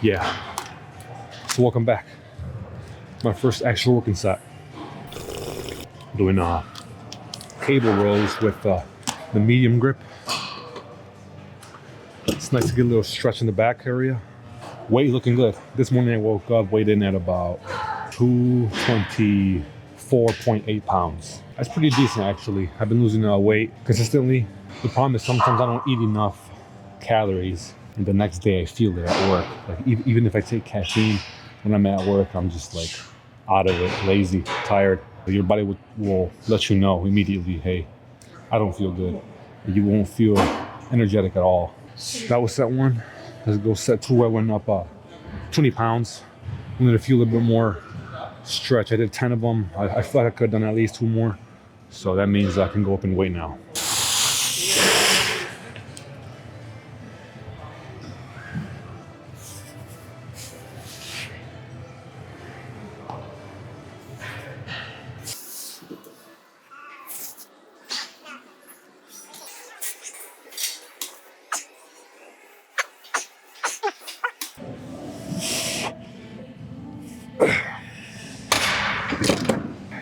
Yeah. So welcome back. My first actual working set. Doing cable rows with the medium grip. It's nice to get a little stretch in the back area. Weight looking good. This morning I woke up, weighed in at about 224.8 pounds. That's pretty decent actually. I've been losing weight consistently. The problem is sometimes I don't eat enough calories and the next day I feel it at work. Like even if I take caffeine when I'm at work, I'm just like out of it, lazy, tired. Your body will let you know immediately, hey, I don't feel good. You won't feel energetic at all. That was set one. Let's go set two. I went up 20 pounds. I wanted to feel a little bit more stretch. I did 10 of them. I felt like I could have done at least two more. So that means I can go up in weight now.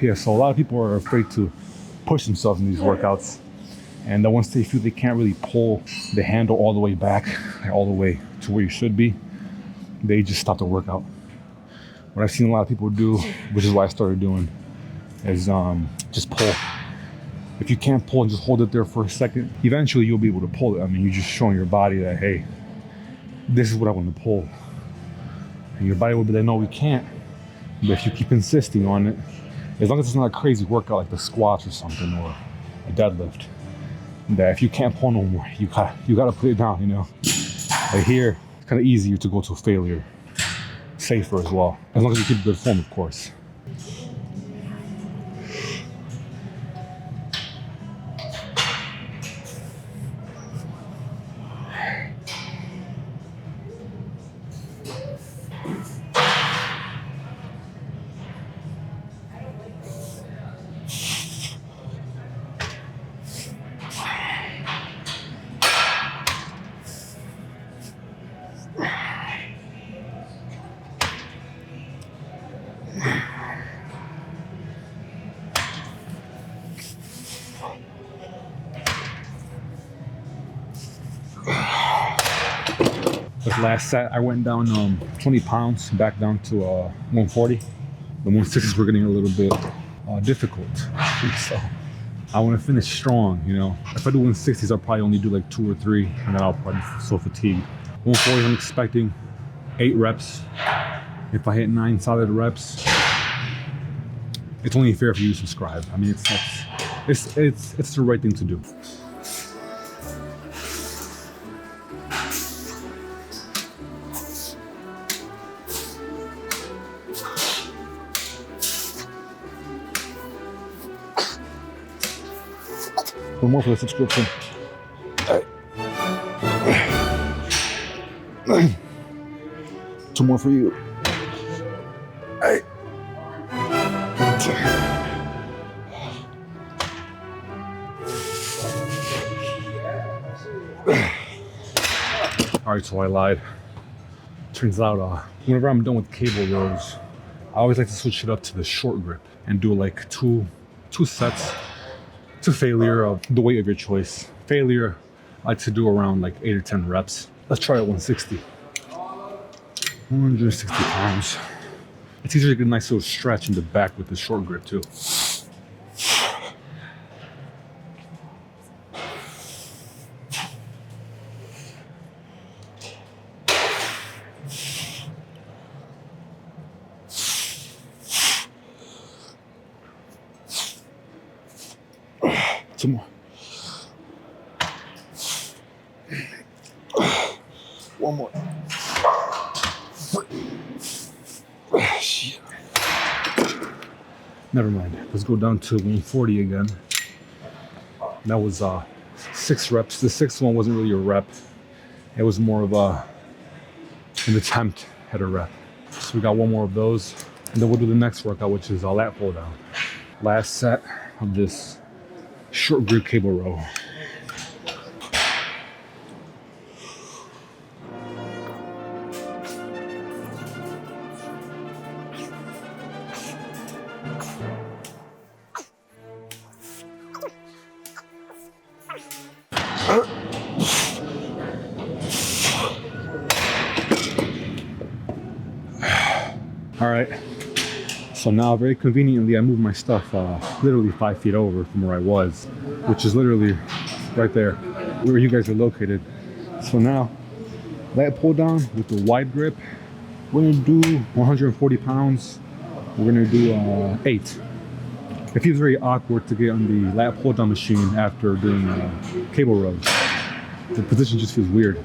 Yeah, so a lot of people are afraid to push themselves in these workouts. And then once they feel they can't really pull the handle all the way back, all the way to where you should be, they just stop the workout. What I've seen a lot of people do, which is what I started doing, is just pull. If you can't pull and just hold it there for a second, eventually you'll be able to pull it. I mean, you're just showing your body that, hey, this is what I want to pull. And your body will be like, no, we can't. But if you keep insisting on it, as long as it's not a crazy workout like the squats or something or a deadlift, that if you can't pull no more, you gotta put it down, you know. Like here, it's kind of easier to go to failure, safer as well, as long as you keep good form, of course. This last set, I went down 20 pounds, back down to 140. The 160s were getting a little bit difficult. So I want to finish strong, you know. If I do 160s, I'll probably only do like 2 or 3, and then I'll probably be so fatigued. 140s, I'm expecting 8 reps. If I hit 9 solid reps, it's only fair for you to subscribe. I mean, it's the right thing to do. One more for the subscription. Two more for you. All right, so I lied. Turns out, whenever I'm done with cable rows, I always like to switch it up to the short grip and do like two sets to failure of the weight of your choice. Failure, I like to do around like 8 or 10 reps. Let's try it 160. 160 pounds. It's easier to get a nice little stretch in the back with the short grip too. Two more. One more. Shit. Never mind. Let's go down to 140 again. That was 6 reps. The 6th one wasn't really a rep. It was more of an attempt at a rep. So we got one more of those. And then we'll do the next workout, which is lat pull down. Last set of this short grip cable row. All right. So now, very conveniently, I moved my stuff literally 5 feet over from where I was, which is literally right there where you guys are located. So now, lat pull down with the wide grip. We're gonna do 140 pounds. We're gonna do 8. It feels very awkward to get on the lat pull down machine after doing cable rows. The position just feels weird.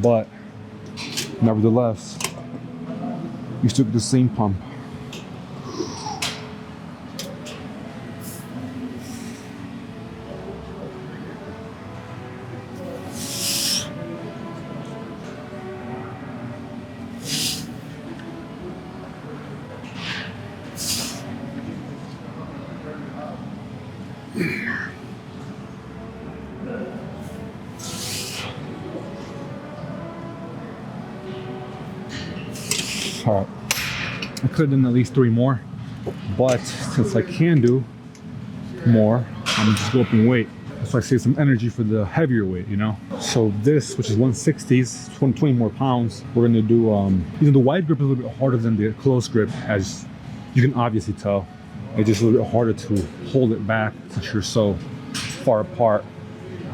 But nevertheless, you still get the same pump. All right, I could have done at least 3 more, but since I can do more, I'm gonna just go up in weight. So I save some energy for the heavier weight, you know? So this, which is 160s, 20 more pounds, we're gonna do, the wide grip is a little bit harder than the close grip, as you can obviously tell. It's just a little bit harder to hold it back since you're so far apart.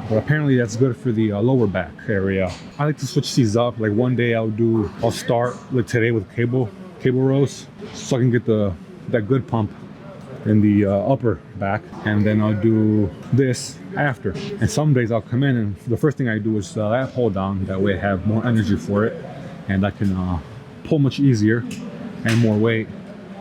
But apparently that's good for the lower back area. I like to switch these up. Like one day I'll start like today with cable rows, so I can get that good pump in the upper back, and then I'll do this after. And some days I'll come in and the first thing I do is lat pull down. That way I have more energy for it, and I can pull much easier and more weight.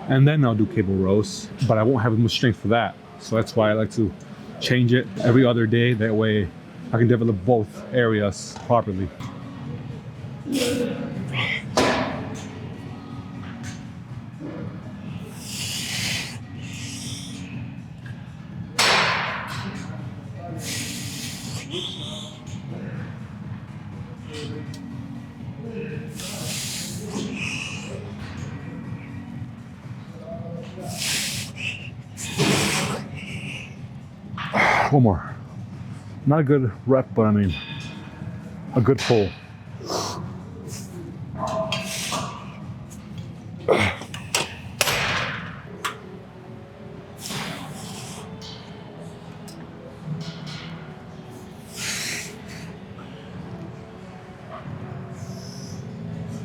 And then I'll do cable rows, but I won't have as much strength for that. So that's why I like to change it every other day. That way I can develop both areas properly. One more. Not a good rep, but I mean, a good pull.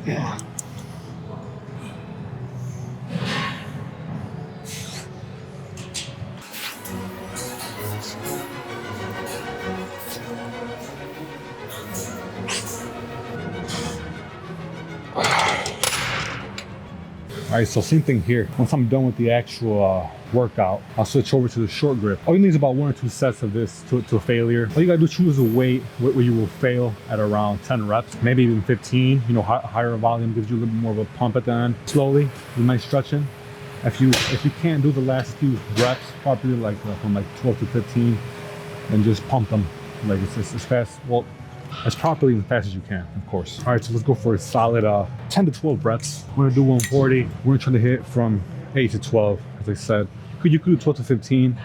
Yeah. All right, so same thing here. Once I'm done with the actual workout, I'll switch over to the short grip. All you need is about 1 or 2 sets of this to failure. All you gotta do is choose a weight where you will fail at around 10 reps, maybe even 15. You know, higher volume gives you a little bit more of a pump at the end. Slowly, you might stretching. If you can't do the last few reps properly, like from like 12 to 15, then just pump them like it's as fast. Well, as properly and fast as you can, of course. All right, so let's go for a solid 10 to 12 reps. We're gonna do 140. We're gonna try to hit from 8 to 12, as I said. You could do 12 to 15.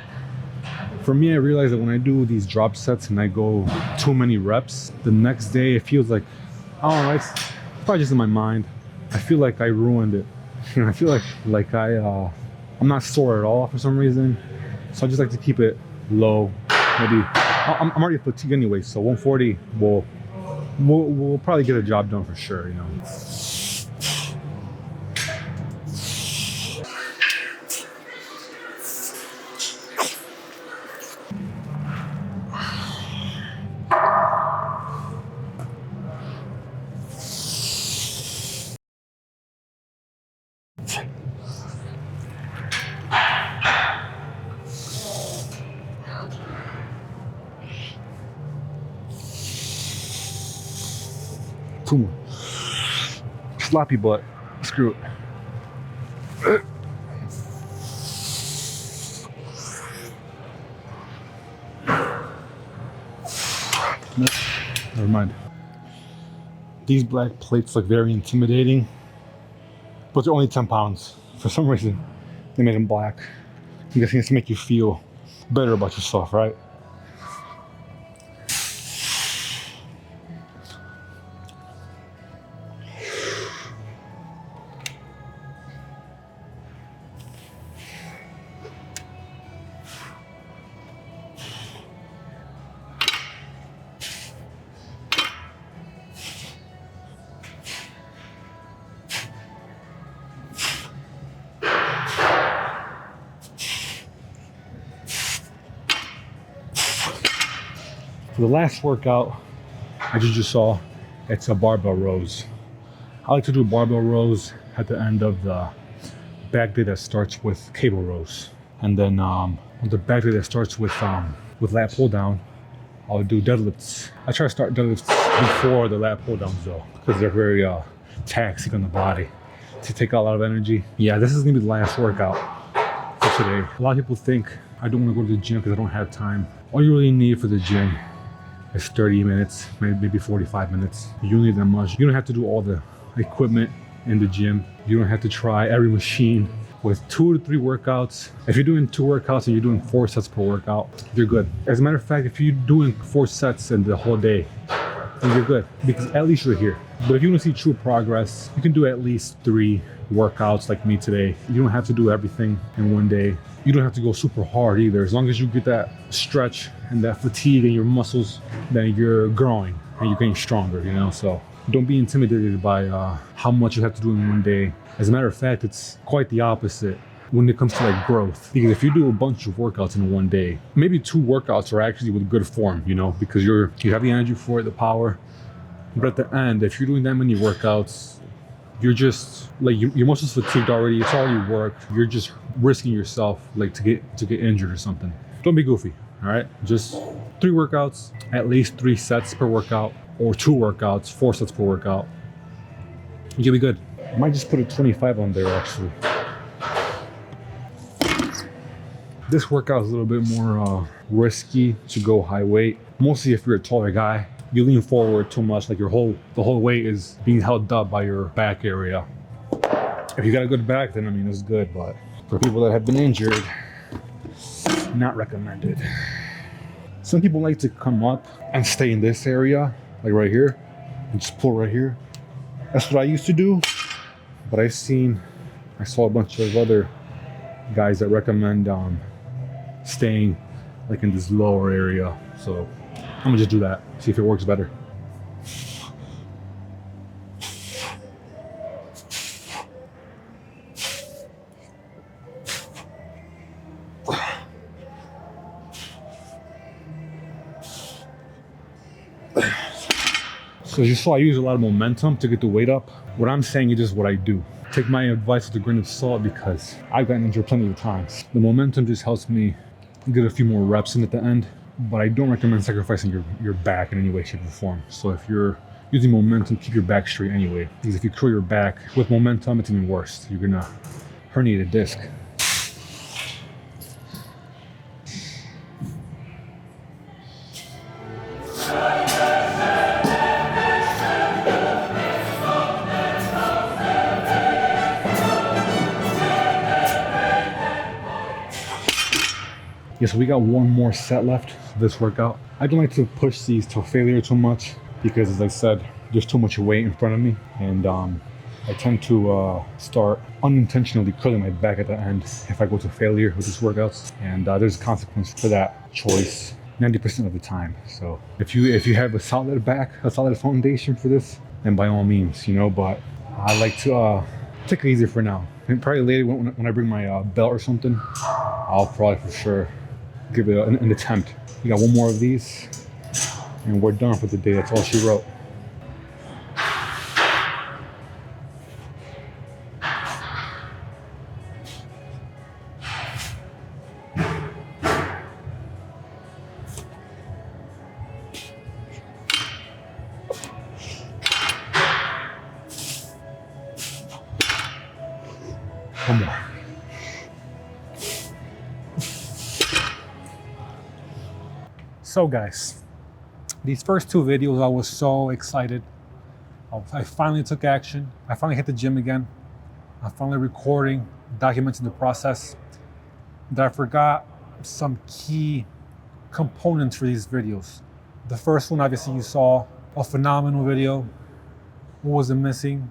For me, I realized that when I do these drop sets and I go too many reps, the next day it feels like, I don't know, it's probably just in my mind. I feel like I ruined it. You know, I feel like I'm not sore at all for some reason. So I just like to keep it low. Maybe I'm already fatigued anyway, so 140 we'll probably get a job done for sure, you know. Two more. Sloppy butt. Screw it. Never mind. These black plates look very intimidating, but they're only 10 pounds. For some reason, They made them black. I'm guessing it's to make you feel better about yourself, right? For the last workout, as you just saw, it's a barbell rows. I like to do barbell rows at the end of the back day that starts with cable rows. And then the back day that starts with lat pull down, I'll do deadlifts. I try to start deadlifts before the lat pull downs though, because they're very taxing on the body. To take out a lot of energy. Yeah, this is gonna be the last workout for today. A lot of people think I don't wanna go to the gym because I don't have time. All you really need for the gym is 30 minutes, maybe 45 minutes. You don't need that much. You don't have to do all the equipment in the gym. You don't have to try every machine. With 2 to 3 workouts, if you're doing 2 workouts and you're doing 4 sets per workout, you're good. As a matter of fact, if you're doing 4 sets in the whole day, then you're good, because at least you're here. But if you want to see true progress, you can do at least 3 workouts like me today. You don't have to do everything in one day. You don't have to go super hard either. As long as you get that stretch and that fatigue in your muscles, then you're growing and you're getting stronger, you know? So don't be intimidated by how much you have to do in one day. As a matter of fact, it's quite the opposite when it comes to like growth. Because if you do a bunch of workouts in one day, maybe 2 workouts are actually with good form, you know, because you have the energy for it, the power. But at the end, if you're doing that many workouts, you're just like your muscles fatigued already. It's already worked. You're just risking yourself like to get injured or something. Don't be goofy, all right? Just 3 workouts, at least 3 sets per workout, or 2 workouts, 4 sets per workout. You'll be good. I might just put a 25 on there actually. This workout is a little bit more risky to go high weight. Mostly if you're a taller guy, you lean forward too much, like the whole weight is being held up by your back area. If you got a good back, then I mean it's good, but for people that have been injured, not recommended. Some people like to come up and stay in this area, like right here, and just pull right here. That's what I used to do, but I saw a bunch of other guys that recommend staying like in this lower area. So I'm gonna just do that, see if it works better. So as you saw, I use a lot of momentum to get the weight up. What I'm saying is just what I do. Take my advice with a grain of salt because I've gotten injured plenty of times. The momentum just helps me get a few more reps in at the end, but I don't recommend sacrificing your back in any way, shape, or form. So if you're using momentum, keep your back straight anyway. Because if you curl your back with momentum, it's even worse. You're gonna herniate a disc. Yeah, so we got 1 more set left of this workout. I don't like to push these to failure too much because, as I said, there's too much weight in front of me, and I tend to start unintentionally curling my back at the end if I go to failure with these workouts, and there's a consequence for that choice 90% of the time. So if you have a solid back, a solid foundation for this, then by all means, you know. But I like to take it easy for now. And probably later when I bring my belt or something, I'll probably for sure give it an attempt. We got 1 more of these and we're done for the day. That's all she wrote. One more. So guys, these first 2 videos, I was so excited. I finally took action. I finally hit the gym again. I'm finally recording, documenting the process, that I forgot some key components for these videos. The first one, obviously, you saw a phenomenal video. What was it missing?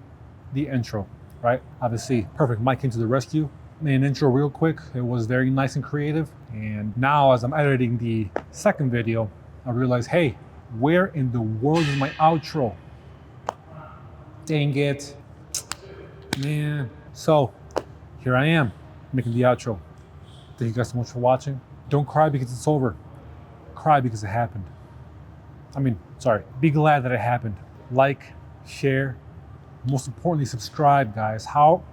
The intro, right? Obviously, Perfect Mike came to the rescue. Made an intro real quick. It was very nice and creative. And now, as I'm editing the second video, I realized, hey, where in the world is my outro? Dang it, man. So here I am, making the outro. Thank you guys so much for watching. Don't cry because it's over. Cry because it happened. Be glad that it happened. Like, share, most importantly, subscribe, guys. How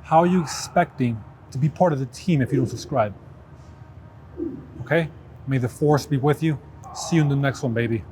are you expecting to be part of the team if you don't subscribe? Okay? May the force be with you. See you in the next one, baby.